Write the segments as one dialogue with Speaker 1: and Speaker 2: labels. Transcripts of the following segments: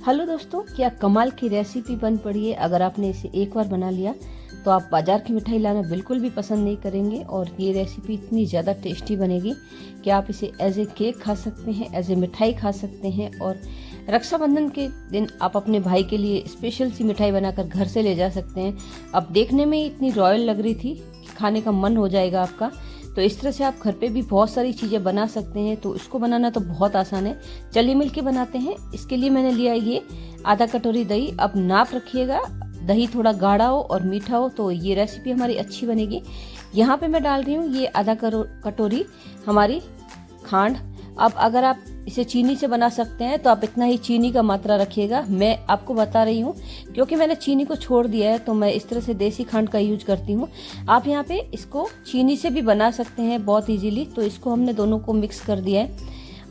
Speaker 1: Hello दोस्तों, क्या कमाल की रेसिपी बन पड़ी है। अगर आपने इसे एक बार बना लिया तो आप बाजार की मिठाई लाना बिल्कुल भी पसंद नहीं करेंगे। और ये रेसिपी इतनी ज़्यादा टेस्टी बनेगी कि आप इसे एज ए केक खा सकते हैं, एज ए मिठाई खा सकते हैं। और रक्षाबंधन के दिन आप अपने भाई के लिए स्पेशल सी मिठाई बनाकर घर से ले जा सकते हैं। अब देखने में ही इतनी रॉयल लग रही थी कि खाने का मन हो जाएगा आपका। तो इस तरह से आप घर पे भी बहुत सारी चीज़ें बना सकते हैं। तो इसको बनाना तो बहुत आसान है, चलिए मिलके बनाते हैं। इसके लिए मैंने लिया ये आधा कटोरी दही। अब नाप रखिएगा, दही थोड़ा गाढ़ा हो और मीठा हो तो ये रेसिपी हमारी अच्छी बनेगी। यहाँ पे मैं डाल रही हूँ ये आधा कटोरी हमारी खांड। अब अगर आप इसे चीनी से बना सकते हैं तो आप इतना ही चीनी का मात्रा रखिएगा। मैं आपको बता रही हूँ क्योंकि मैंने चीनी को छोड़ दिया है तो मैं इस तरह से देसी खंड का यूज करती हूँ। आप यहाँ पे इसको चीनी से भी बना सकते हैं बहुत इजीली। तो इसको हमने दोनों को मिक्स कर दिया है।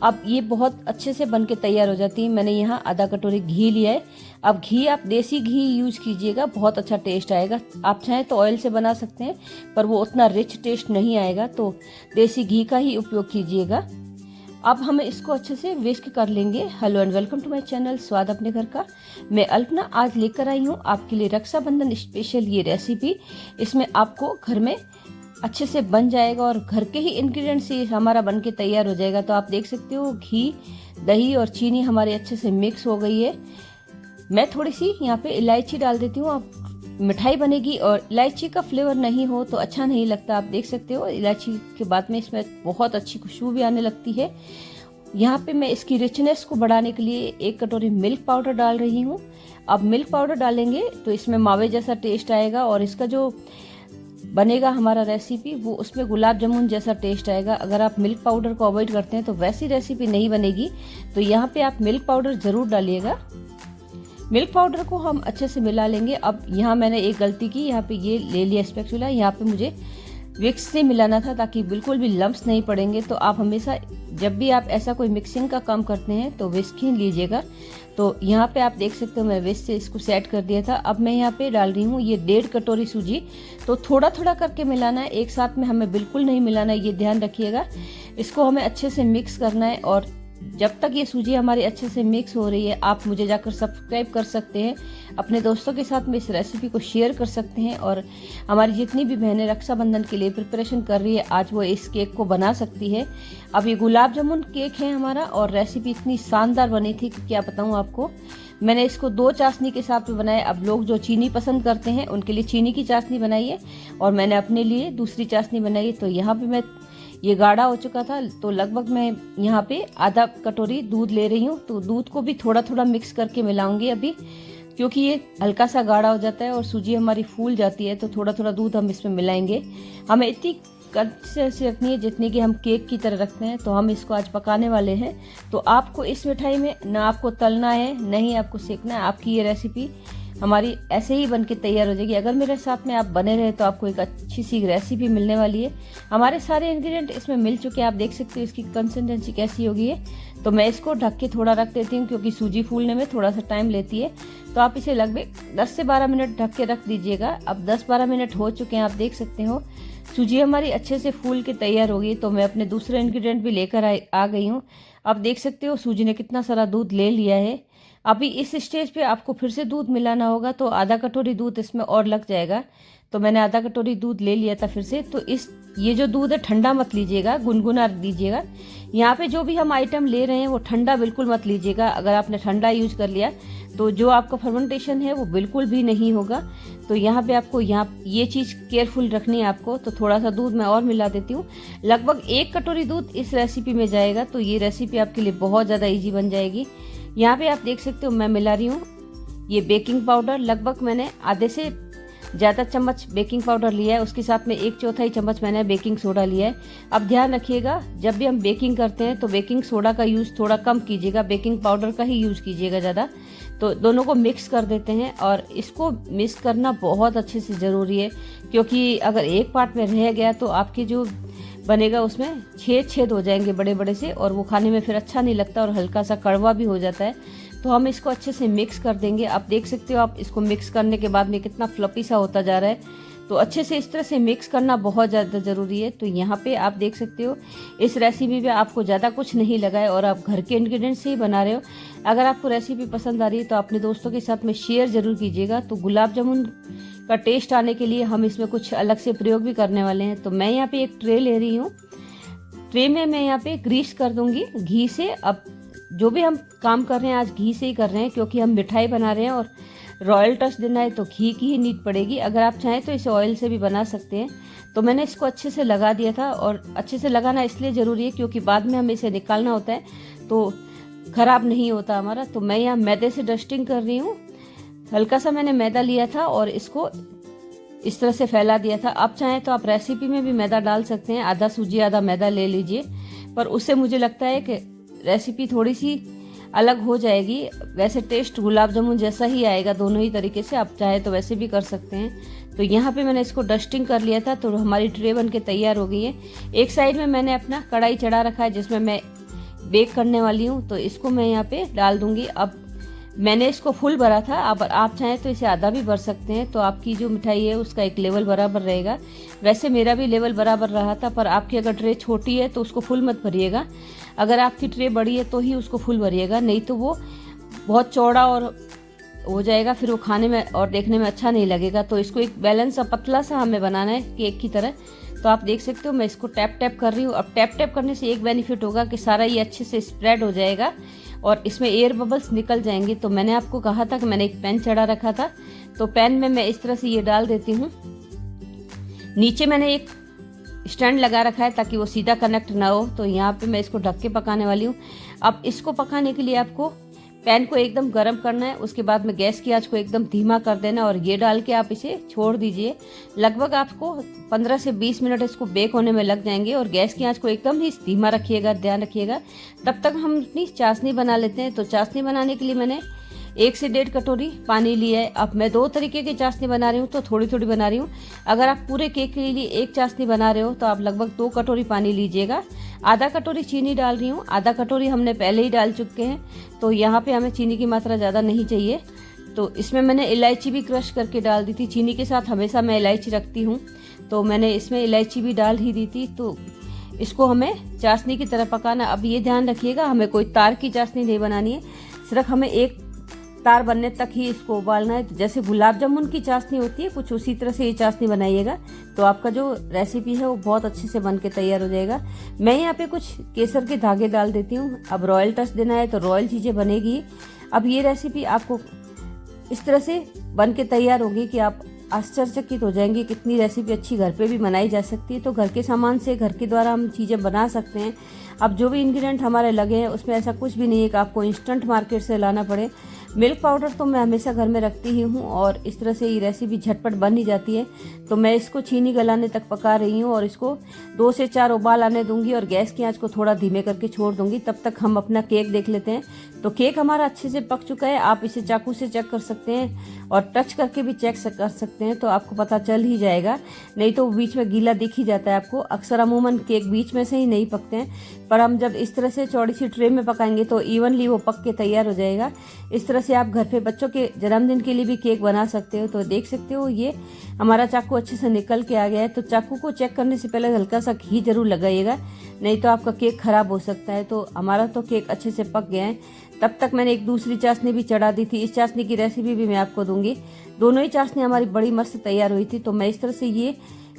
Speaker 1: अब ये बहुत अच्छे से बन के तैयार हो जाती है। मैंने यहाँ आधा कटोरी घी लिया है। अब घी आप देसी घी यूज कीजिएगा, बहुत अच्छा टेस्ट आएगा। आप चाहें तो ऑयल से बना सकते हैं पर वो उतना रिच टेस्ट नहीं आएगा, तो देसी घी का ही उपयोग कीजिएगा। अब हम इसको अच्छे से विस्क कर लेंगे। Hello and welcome to my channel Swaad Apne घर का। मैं अल्पना आज लेकर आई हूँ आपके लिए रक्षाबंधन स्पेशल ये रेसिपी। इसमें आपको घर में अच्छे से बन जाएगा और घर के ही इंग्रेडिएंट से हमारा बन के तैयार हो जाएगा। तो आप देख सकते हो घी, दही और चीनी हमारे अच्छे से मिक्स हो गई है। मैं थोड़ी सी यहाँ पे इलायची डाल देती हूँ। आप मिठाई बनेगी और इलायची का फ्लेवर नहीं हो तो अच्छा नहीं लगता। आप देख सकते हो इलायची के बाद में इसमें बहुत अच्छी खुशबू भी आने लगती है। यहाँ पे मैं इसकी रिचनेस को बढ़ाने के लिए 1 कटोरी मिल्क पाउडर डाल रही हूँ। अब मिल्क पाउडर डालेंगे तो इसमें मावे जैसा टेस्ट आएगा और इसका जो बनेगा हमारा रेसिपी वो उसमें गुलाब जामुन जैसा टेस्ट आएगा। अगर आप मिल्क पाउडर को अवॉइड करते हैं तो वैसी रेसिपी नहीं बनेगी। तो यहाँ पे आप मिल्क पाउडर जरूर डालिएगा। मिल्क पाउडर को हम अच्छे से मिला लेंगे। अब यहाँ मैंने एक गलती की, यहाँ पे ये ले लिया स्पैचुला। यहाँ पे मुझे विक्स से मिलाना था ताकि बिल्कुल भी लम्प्स नहीं पड़ेंगे। तो आप हमेशा जब भी आप ऐसा कोई मिक्सिंग का काम करते हैं तो विस्क ही लीजिएगा। तो यहाँ पे आप देख सकते हो मैं विस्क से इसको सेट कर दिया था। अब मैं यहाँ पे डाल रही हूँ ये 1.5 कटोरी सूजी। तो थोड़ा थोड़ा करके मिलाना है, एक साथ में हमें बिल्कुल नहीं मिलाना है, ये ध्यान रखिएगा। इसको हमें अच्छे से मिक्स करना है और जब तक ये सूजी हमारी अच्छे से मिक्स हो रही है आप मुझे जाकर सब्सक्राइब कर सकते हैं, अपने दोस्तों के साथ में इस रेसिपी को शेयर कर सकते हैं। और हमारी जितनी भी बहनें रक्षाबंधन के लिए प्रिपरेशन कर रही है आज वो इस केक को बना सकती है। अब ये गुलाब जामुन केक है हमारा और रेसिपी इतनी शानदार बनी थी कि क्या बताऊँ आपको। मैंने इसको 2 चाशनी के हिसाब से बनाया। अब लोग जो चीनी पसंद करते हैं उनके लिए चीनी की चाशनी बनाई है और मैंने अपने लिए दूसरी चाशनी बनाई है। तो यहाँ पे मैं ये गाढ़ा हो चुका था तो लगभग मैं यहाँ पे आधा कटोरी दूध ले रही हूँ। तो दूध को भी थोड़ा थोड़ा मिक्स करके मिलाऊंगी अभी, क्योंकि ये हल्का सा गाढ़ा हो जाता है और सूजी हमारी फूल जाती है। तो थोड़ा थोड़ा दूध हम इसमें मिलाएंगे। हमें इतनी कंसिस्टेंसी रखनी है जितनी कि हम केक की तरह रखते हैं। तो हम इसको आज पकाने वाले हैं। तो आपको इस मिठाई में ना आपको तलना है ना ही आपको सेकना है। आपकी ये रेसिपी हमारी ऐसे ही बन के तैयार हो जाएगी। अगर मेरे साथ में आप बने रहे तो आपको एक अच्छी सी रेसिपी मिलने वाली है। हमारे सारे इंग्रेडिएंट इसमें मिल चुके हैं। आप देख सकते हो इसकी कंसिस्टेंसी कैसी होगी है। तो मैं इसको ढक के थोड़ा रख देती हूँ क्योंकि सूजी फूलने में थोड़ा सा टाइम लेती है। तो आप इसे लगभग 10 से 12 मिनट ढक के रख दीजिएगा। अब 10-12 मिनट हो चुके हैं, आप देख सकते हो सूजी हमारी अच्छे से फूल के तैयार हो गई। तो मैं अपने दूसरे इंग्रेडिएंट भी लेकर आ गई हूँ। अब देख सकते हो सूजी ने कितना सारा दूध ले लिया है। अभी इस स्टेज पे आपको फिर से दूध मिलाना होगा तो आधा कटोरी दूध इसमें और लग जाएगा। तो मैंने आधा कटोरी दूध ले लिया था फिर से। तो ये जो दूध है ठंडा मत लीजिएगा, गुनगुना दीजिएगा। यहाँ पे जो भी हम आइटम ले रहे हैं वो ठंडा बिल्कुल मत लीजिएगा। अगर आपने ठंडा यूज कर लिया तो जो आपका फर्मेंटेशन है वो बिल्कुल भी नहीं होगा। तो यहाँ पे आपको ये चीज़ केयरफुल रखनी है आपको। तो थोड़ा सा दूध मैं और मिला देती हूँ। लगभग 1 कटोरी दूध इस रेसिपी में जाएगा। तो ये रेसिपी आपके लिए बहुत ज़्यादा ईजी बन जाएगी। यहाँ पे आप देख सकते हो मैं मिला रही हूँ ये बेकिंग पाउडर। लगभग मैंने आधे से ज़्यादा चम्मच बेकिंग पाउडर लिया है। उसके साथ में 1/4 चम्मच मैंने बेकिंग सोडा लिया है। अब ध्यान रखिएगा जब भी हम बेकिंग करते हैं तो बेकिंग सोडा का यूज़ थोड़ा कम कीजिएगा, बेकिंग पाउडर का ही यूज़ कीजिएगा ज़्यादा। तो दोनों को मिक्स कर देते हैं और इसको मिक्स करना बहुत अच्छे से ज़रूरी है क्योंकि अगर एक पार्ट में रह गया तो आपकी जो बनेगा उसमें छेद हो जाएंगे बड़े बड़े से और वो खाने में फिर अच्छा नहीं लगता और हल्का सा कड़वा भी हो जाता है। तो हम इसको अच्छे से मिक्स कर देंगे। आप देख सकते हो आप इसको मिक्स करने के बाद में कितना फ्लफी सा होता जा रहा है। तो अच्छे से इस तरह से मिक्स करना बहुत ज़्यादा ज़रूरी है। तो यहाँ पे आप देख सकते हो इस रेसिपी में आपको ज़्यादा कुछ नहीं लगा है और आप घर के इंग्रेडिएंट्स से ही बना रहे हो। अगर आपको रेसिपी पसंद आ रही है तो अपने दोस्तों के साथ में शेयर ज़रूर कीजिएगा। तो गुलाब जामुन का टेस्ट आने के लिए हम इसमें कुछ अलग से प्रयोग भी करने वाले हैं। तो मैं यहाँ पे एक ट्रे ले रही हूँ। ट्रे में मैं यहाँ पे ग्रीस कर दूंगी घी से। अब जो भी हम काम कर रहे हैं आज घी से ही कर रहे हैं, क्योंकि हम मिठाई बना रहे हैं और रॉयल टच देना है तो घी की ही नीड पड़ेगी। अगर आप चाहें तो इसे ऑयल से भी बना सकते हैं। तो मैंने इसको अच्छे से लगा दिया था, और अच्छे से लगाना इसलिए ज़रूरी है क्योंकि बाद में हमें इसे निकालना होता है तो ख़राब नहीं होता हमारा। तो मैं यहाँ मैदे से डस्टिंग कर रही हूँ। हल्का सा मैंने मैदा लिया था और इसको इस तरह से फैला दिया था। आप चाहें तो आप रेसिपी में भी मैदा डाल सकते हैं, आधा सूजी आधा मैदा ले लीजिए, पर उससे मुझे लगता है कि रेसिपी थोड़ी सी अलग हो जाएगी। वैसे टेस्ट गुलाब जामुन जैसा ही आएगा दोनों ही तरीके से, आप चाहे तो वैसे भी कर सकते हैं। तो यहाँ पे मैंने इसको डस्टिंग कर लिया था, तो हमारी ट्रे बन के तैयार हो गई है। एक साइड में मैंने अपना कढ़ाई चढ़ा रखा है जिसमें मैं बेक करने वाली हूँ, तो इसको मैं यहाँ पे डाल दूंगी। अब मैंने इसको फुल भरा था, अब आप चाहें तो इसे आधा भी भर सकते हैं, तो आपकी जो मिठाई है उसका एक लेवल बराबर रहेगा। वैसे मेरा भी लेवल बराबर रहा था, पर आपकी अगर ट्रे छोटी है तो उसको फुल मत भरिएगा। अगर आपकी ट्रे बड़ी है तो ही उसको फुल भरिएगा, नहीं तो वो बहुत चौड़ा और हो जाएगा, फिर वो खाने में और देखने में अच्छा नहीं लगेगा। तो इसको एक बैलेंस सा पतला सा हमें बनाना है केक की तरह। तो आप देख सकते हो मैं इसको टैप टैप कर रही हूँ। अब टैप टैप करने से एक बेनिफिट होगा कि सारा ये अच्छे से स्प्रेड हो जाएगा और इसमें एयर बबल्स निकल जाएंगे। तो मैंने आपको कहा था कि मैंने एक पैन चढ़ा रखा था, तो पैन में मैं इस तरह से ये डाल देती हूँ। नीचे मैंने एक स्टैंड लगा रखा है ताकि वो सीधा कनेक्ट ना हो। तो यहाँ पे मैं इसको ढक के पकाने वाली हूँ। अब इसको पकाने के लिए आपको पैन को एकदम गर्म करना है, उसके बाद में गैस की आंच को एकदम धीमा कर देना और ये डाल के आप इसे छोड़ दीजिए। लगभग आपको 15 से 20 मिनट इसको बेक होने में लग जाएंगे, और गैस की आंच को एकदम ही धीमा रखिएगा, ध्यान रखिएगा। तब तक हम अपनी चाशनी बना लेते हैं। तो चाशनी बनाने के लिए मैंने 1 से 1.5 कटोरी पानी लिया है। अब मैं 2 तरीके की चाशनी बना रही हूँ, तो थोड़ी थोड़ी बना रही हूँ। अगर आप पूरे केक के लिए एक चाशनी बना रहे हो तो आप लगभग 2 कटोरी पानी लीजिएगा। आधा कटोरी चीनी डाल रही हूँ, आधा कटोरी हमने पहले ही डाल चुके हैं, तो यहाँ पे हमें चीनी की मात्रा ज़्यादा नहीं चाहिए। तो इसमें मैंने इलायची भी क्रश करके डाल दी थी। चीनी के साथ हमेशा मैं इलायची रखती हूँ, तो मैंने इसमें इलायची भी डाल ही दी थी। तो इसको हमें चाशनी की तरह पकाना। अब ये ध्यान रखिएगा हमें कोई तार की चाशनी नहीं बनानी है, सिर्फ हमें एक तार बनने तक ही इसको उबालना है। तो जैसे गुलाब जामुन की चाशनी होती है कुछ उसी तरह से ये चाशनी बनाइएगा, तो आपका जो रेसिपी है वो बहुत अच्छे से बन के तैयार हो जाएगा। मैं यहाँ पे कुछ केसर के धागे डाल देती हूँ। अब रॉयल टच देना है तो रॉयल चीज़ें बनेगी। अब ये रेसिपी आपको इस तरह से बन के तैयार होगी कि आप आश्चर्यचकित हो जाएंगे कितनी रेसिपी अच्छी घर पे भी बनाई जा सकती है। तो घर के सामान से घर के द्वारा हम चीज़ें बना सकते हैं। अब जो भी इंग्रेडिएंट हमारे लगे हैं उसमें ऐसा कुछ भी नहीं है कि आपको इंस्टेंट मार्केट से लाना पड़े। मिल्क पाउडर तो मैं हमेशा घर में रखती ही हूँ, और इस तरह से ये रेसिपी झटपट बन ही जाती है। तो मैं इसको चीनी गलाने तक पका रही हूँ और इसको 2 से 4 उबाल आने दूंगी और गैस की आंच को थोड़ा धीमे करके छोड़ दूंगी। तब तक हम अपना केक देख लेते हैं। तो केक हमारा अच्छे से पक चुका है। आप इसे चाकू से चेक कर सकते हैं और टच करके भी चेक कर सकते हैं, तो आपको पता चल ही जाएगा, नहीं तो बीच में गीला दिख ही जाता है आपको। अक्सर अमूमन केक बीच में से ही नहीं पकते हैं, पर हम जब इस तरह से चौड़ी सी ट्रे में पकाएंगे तो इवनली वो पक के तैयार हो जाएगा। इस तरह से आप घर पे बच्चों के जन्मदिन के लिए भी केक बना सकते हो। तो देख सकते हो ये हमारा चाकू अच्छे से निकल के आ गया है। तो चाकू को चेक करने से पहले हल्का सा घी जरूर लगाइएगा, नहीं तो आपका केक खराब हो सकता है। तो हमारा तो केक अच्छे से पक गया है। तब तक मैंने एक दूसरी चाशनी भी चढ़ा दी थी। इस चाशनी की रेसिपी भी मैं आपको दूंगी। दोनों ही चाशनी हमारी बड़ी मस्त तैयार हुई थी। तो मैं इस तरह से ये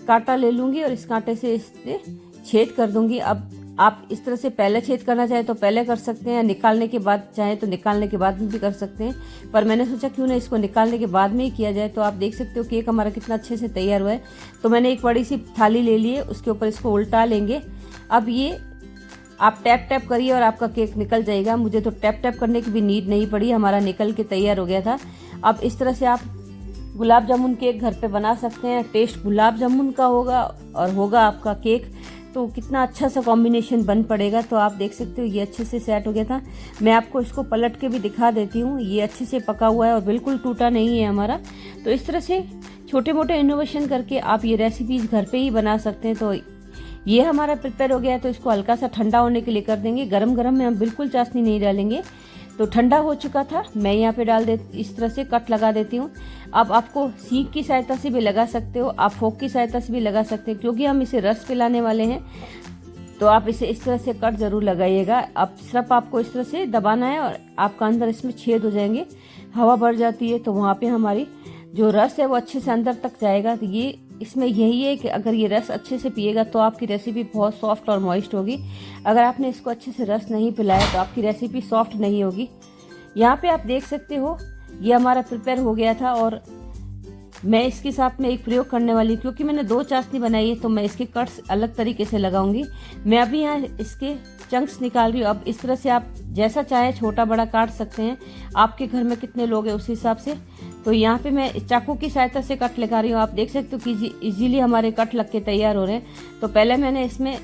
Speaker 1: कांटा ले लूंगी और इस कांटे से इससे छेद कर दूंगी। अब आप इस तरह से पहले छेद करना चाहे तो पहले कर सकते हैं, निकालने के बाद चाहे तो निकालने के बाद भी कर सकते हैं, पर मैंने सोचा क्यों ना इसको निकालने के बाद में ही किया जाए। तो आप देख सकते हो केक हमारा कितना अच्छे से तैयार हुआ है। तो मैंने एक बड़ी सी थाली ले ली है, उसके ऊपर इसको उल्टा लेंगे। अब ये आप टैप टैप करिए और आपका केक निकल जाएगा। मुझे तो टैप टैप करने की भी नीड नहीं पड़ी, हमारा निकल के तैयार हो गया था। अब इस तरह से आप गुलाब जामुन केक घर पे बना सकते हैं। टेस्ट गुलाब जामुन का होगा और होगा आपका केक, तो कितना अच्छा सा कॉम्बिनेशन बन पड़ेगा। तो आप देख सकते हो ये अच्छे से सेट हो गया था। मैं आपको इसको पलट के भी दिखा देती हूँ। ये अच्छे से पका हुआ है और बिल्कुल टूटा नहीं है हमारा। तो इस तरह से छोटे मोटे इनोवेशन करके आप ये रेसिपीज घर पे ही बना सकते हैं। तो ये हमारा प्रिपेयर हो गया है। तो इसको हल्का सा ठंडा होने के लिए कर देंगे। गरम गरम में हम बिल्कुल चाशनी नहीं डालेंगे। तो ठंडा हो चुका था, मैं यहाँ पे डाल दे इस तरह से कट लगा देती हूँ। अब आपको सीख की सहायता से भी लगा सकते हो, आप फोक की सहायता से भी लगा सकते हो, क्योंकि हम इसे रस पिलाने वाले हैं। तो आप इसे इस तरह से कट जरूर लगाइएगा। अब सिर्फ आपको इस तरह से दबाना है और आपका अंदर इसमें छेद हो जाएंगे, हवा भर जाती है तो वहाँ पे हमारी जो रस है वो अच्छे से अंदर तक जाएगा। तो ये इसमें यही है कि अगर ये रस अच्छे से पिएगा तो आपकी रेसिपी बहुत सॉफ्ट और मॉइस्ट होगी। अगर आपने इसको अच्छे से रस नहीं पिलाया तो आपकी रेसिपी सॉफ्ट नहीं होगी। यहाँ पे आप देख सकते हो ये हमारा प्रिपेयर हो गया था और मैं इसके साथ में एक प्रयोग करने वाली, क्योंकि मैंने 2 चाशनी बनाई है तो मैं इसके कट्स अलग तरीके से लगाऊंगी। मैं अभी यहाँ इसके चंक्स निकाल रही हूँ। अब इस तरह से आप जैसा चाहे छोटा बड़ा काट सकते हैं, आपके घर में कितने लोग हैं उस हिसाब से। तो यहाँ पे मैं चाकू की सहायता से कट लगा रही हूँ। आप देख सकते हो कि इजीली हमारे कट लग के तैयार हो रहे हैं। तो पहले मैंने इसमें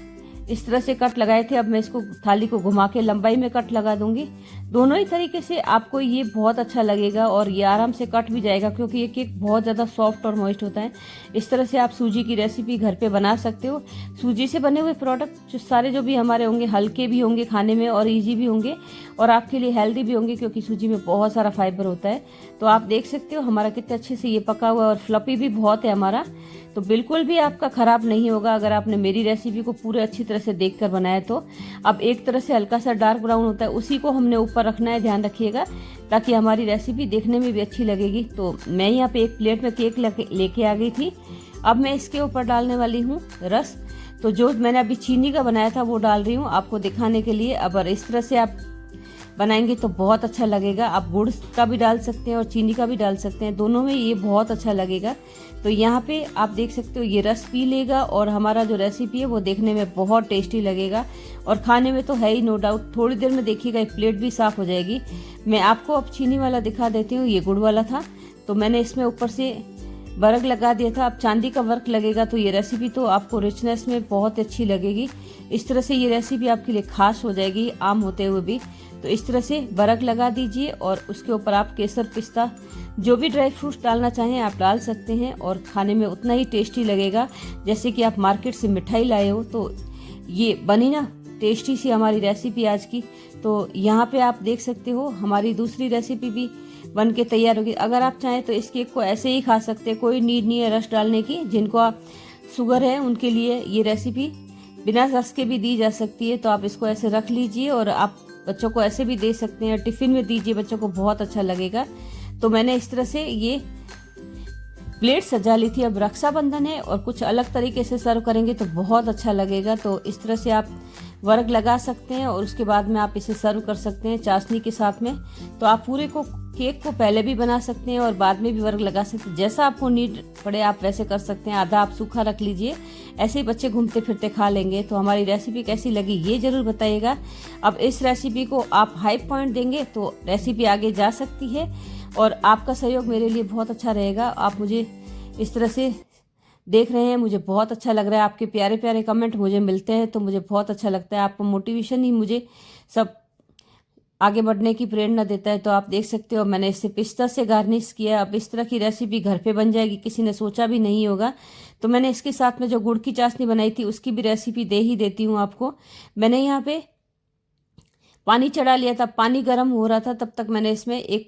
Speaker 1: इस तरह से कट लगाए थे, अब मैं इसको थाली को घुमा के लंबाई में कट लगा दूंगी। दोनों ही तरीके से आपको ये बहुत अच्छा लगेगा और ये आराम से कट भी जाएगा, क्योंकि ये केक बहुत ज़्यादा सॉफ्ट और मॉइस्ट होता है। इस तरह से आप सूजी की रेसिपी घर पे बना सकते हो। सूजी से बने हुए प्रोडक्ट जो सारे जो भी हमारे होंगे हल्के भी होंगे खाने में और ईजी भी होंगे और आपके लिए हेल्दी भी होंगे, क्योंकि सूजी में बहुत सारा फाइबर होता है। तो आप देख सकते हो हमारा कितने अच्छे से ये पका हुआ है और फ्लफी भी बहुत है हमारा, तो बिल्कुल भी आपका खराब नहीं होगा अगर आपने मेरी रेसिपी को पूरे अच्छी तरह से देखकर बनाया तो। अब एक तरह से हल्का सा डार्क ब्राउन होता है, उसी को हमने ऊपर रखना है, ध्यान रखिएगा, ताकि हमारी रेसिपी देखने में भी अच्छी लगेगी। तो मैं यहाँ पे एक प्लेट में केक लेके आ गई थी। अब मैं इसके ऊपर डालने वाली हूँ रस। तो जो मैंने अभी चीनी का बनाया था वो डाल रही हूँ आपको दिखाने के लिए। अब इस तरह से आप बनाएंगे तो बहुत अच्छा लगेगा। आप गुड़ का भी डाल सकते हैं और चीनी का भी डाल सकते हैं, दोनों में ये बहुत अच्छा लगेगा। तो यहाँ पे आप देख सकते हो ये रस पी लेगा और हमारा जो रेसिपी है वो देखने में बहुत टेस्टी लगेगा और खाने में तो है ही नो डाउट। थोड़ी देर में देखिएगा एक प्लेट भी साफ हो जाएगी। मैं आपको अब चीनी वाला दिखा देती हूँ। ये गुड़ वाला था तो मैंने इसमें ऊपर से वर्क लगा दिया था। अब चांदी का वर्क लगेगा तो ये रेसिपी तो आपको रिचनेस में बहुत अच्छी लगेगी। इस तरह से ये रेसिपी आपके लिए खास हो जाएगी आम होते हुए भी। तो इस तरह से वर्क लगा दीजिए और उसके ऊपर आप केसर पिस्ता जो भी ड्राई फ्रूट्स डालना चाहें आप डाल सकते हैं और खाने में उतना ही टेस्टी लगेगा जैसे कि आप मार्केट से मिठाई लाए हो। तो ये बनी ना टेस्टी सी हमारी रेसिपी आज की। तो यहाँ पे आप देख सकते हो हमारी दूसरी रेसिपी भी बन के तैयार होगी। अगर आप चाहें तो इस केक को ऐसे ही खा सकते हैं, कोई नीड नहीं है रस डालने की। जिनको आप शुगर है उनके लिए ये रेसिपी बिना रस के भी दी जा सकती है। तो आप इसको ऐसे रख लीजिए और आप बच्चों को ऐसे भी दे सकते हैं, टिफिन में दीजिए, बच्चों को बहुत अच्छा लगेगा। तो मैंने इस तरह से ये प्लेट सजा ली थी। अब रक्षाबंधन है और कुछ अलग तरीके से सर्व करेंगे तो बहुत अच्छा लगेगा। तो इस तरह से आप वर्क लगा सकते हैं और उसके बाद में आप इसे सर्व कर सकते हैं चाशनी के साथ में। तो आप पूरे को केक को पहले भी बना सकते हैं और बाद में भी वर्क लगा सकते हैं, जैसा आपको नीड पड़े आप वैसे कर सकते हैं। आधा आप सूखा रख लीजिए, ऐसे ही बच्चे घूमते फिरते खा लेंगे। तो हमारी रेसिपी कैसी लगी ये जरूर बताइएगा। अब इस रेसिपी को आप हाई पॉइंट देंगे तो रेसिपी आगे जा सकती है और आपका सहयोग मेरे लिए बहुत अच्छा रहेगा। आप मुझे इस तरह से देख रहे हैं, मुझे बहुत अच्छा लग रहा है। आपके प्यारे प्यारे कमेंट मुझे मिलते हैं तो मुझे बहुत अच्छा लगता है। आपका मोटिवेशन ही मुझे सब आगे बढ़ने की प्रेरणा देता है। तो आप देख सकते हो मैंने इसे पिस्ता से गार्निश किया। अब इस तरह की रेसिपी घर पे बन जाएगी, किसी ने सोचा भी नहीं होगा। तो मैंने इसके साथ में जो गुड़ की चाशनी बनाई थी उसकी भी रेसिपी दे ही देती हूँ आपको। मैंने यहाँ पे पानी चढ़ा लिया था, पानी गर्म हो रहा था, तब तक मैंने इसमें 1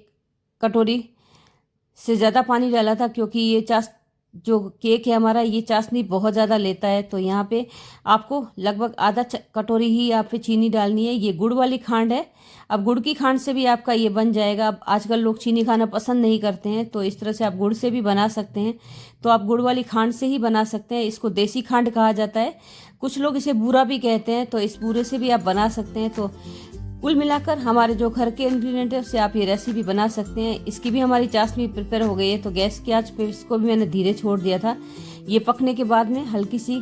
Speaker 1: कटोरी से ज़्यादा पानी डाला था, क्योंकि ये जो केक है हमारा ये चाशनी बहुत ज़्यादा लेता है। तो यहाँ पे आपको लगभग आधा कटोरी ही आप पे चीनी डालनी है। ये गुड़ वाली खांड है। अब गुड़ की खांड से भी आपका ये बन जाएगा। अब आजकल लोग चीनी खाना पसंद नहीं करते हैं तो इस तरह से आप गुड़ से भी बना सकते हैं। तो आप गुड़ वाली खांड से ही बना सकते हैं। इसको देसी खांड कहा जाता है, कुछ लोग इसे बूरा भी कहते हैं। तो इस बूरे से भी आप बना सकते हैं। तो कुल मिलाकर हमारे जो घर के इंग्रेडिएंट है उससे आप ये रेसिपी बना सकते हैं। इसकी भी हमारी चाशनी प्रिपेयर हो गई है। तो गैस की आंच पे इसको भी मैंने धीरे छोड़ दिया था। ये पकने के बाद में हल्की सी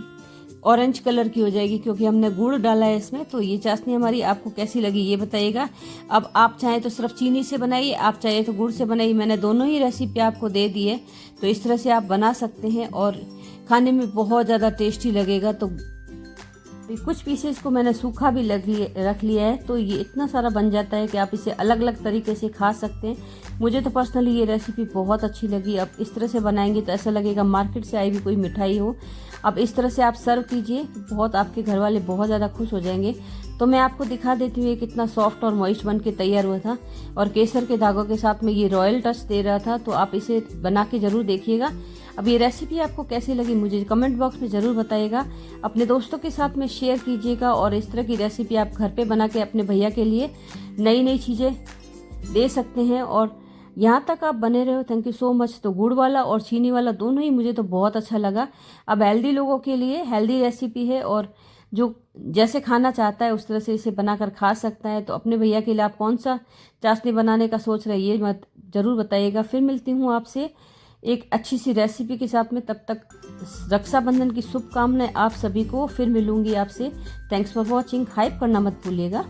Speaker 1: ऑरेंज कलर की हो जाएगी, क्योंकि हमने गुड़ डाला है इसमें। तो ये चाशनी हमारी आपको कैसी लगी ये बताइएगा। अब आप चाहें तो सिर्फ चीनी से बनाइए, आप चाहे तो गुड़ से बनाइए। मैंने दोनों ही रेसिपी आपको दे दी है। तो इस तरह से आप बना सकते हैं और खाने में बहुत ज़्यादा टेस्टी लगेगा। तो कुछ पीसेस को मैंने सूखा भी रख लिया है, तो ये इतना सारा बन जाता है कि आप इसे अलग अलग तरीके से खा सकते हैं। मुझे तो पर्सनली ये रेसिपी बहुत अच्छी लगी। अब इस तरह से बनाएंगे तो ऐसा लगेगा मार्केट से आई हुई कोई मिठाई हो। अब इस तरह से आप सर्व कीजिए, बहुत आपके घर वाले बहुत ज़्यादा खुश हो जाएंगे। तो मैं आपको दिखा देती हूँ ये कितना सॉफ्ट और मॉइस्ट बन के तैयार हुआ था, और केसर के धागों के साथ में ये रॉयल टच दे रहा था। तो आप इसे बना के ज़रूर देखिएगा। अब ये रेसिपी आपको कैसी लगी मुझे कमेंट बॉक्स में ज़रूर बताइएगा। अपने दोस्तों के साथ में शेयर कीजिएगा, और इस तरह की रेसिपी आप घर पे बना के अपने भैया के लिए नई नई चीज़ें दे सकते हैं। और यहाँ तक आप बने रहे हो, थैंक यू सो मच। तो गुड़ वाला और चीनी वाला दोनों ही मुझे तो बहुत अच्छा लगा। अब हेल्दी लोगों के लिए हेल्दी रेसिपी है, और जो जैसे खाना चाहता है उस तरह से इसे बनाकर खा सकता है। तो अपने भैया के लिए आप कौन सा चाशनी बनाने का सोच रहे हैं ये मत ज़रूर बताइएगा। फिर मिलती हूँ आपसे एक अच्छी सी रेसिपी के साथ में। तब तक रक्षाबंधन की शुभकामनाएं आप सभी को। फिर मिलूंगी आपसे। Thanks for watching. हाइप करना मत भूलिएगा।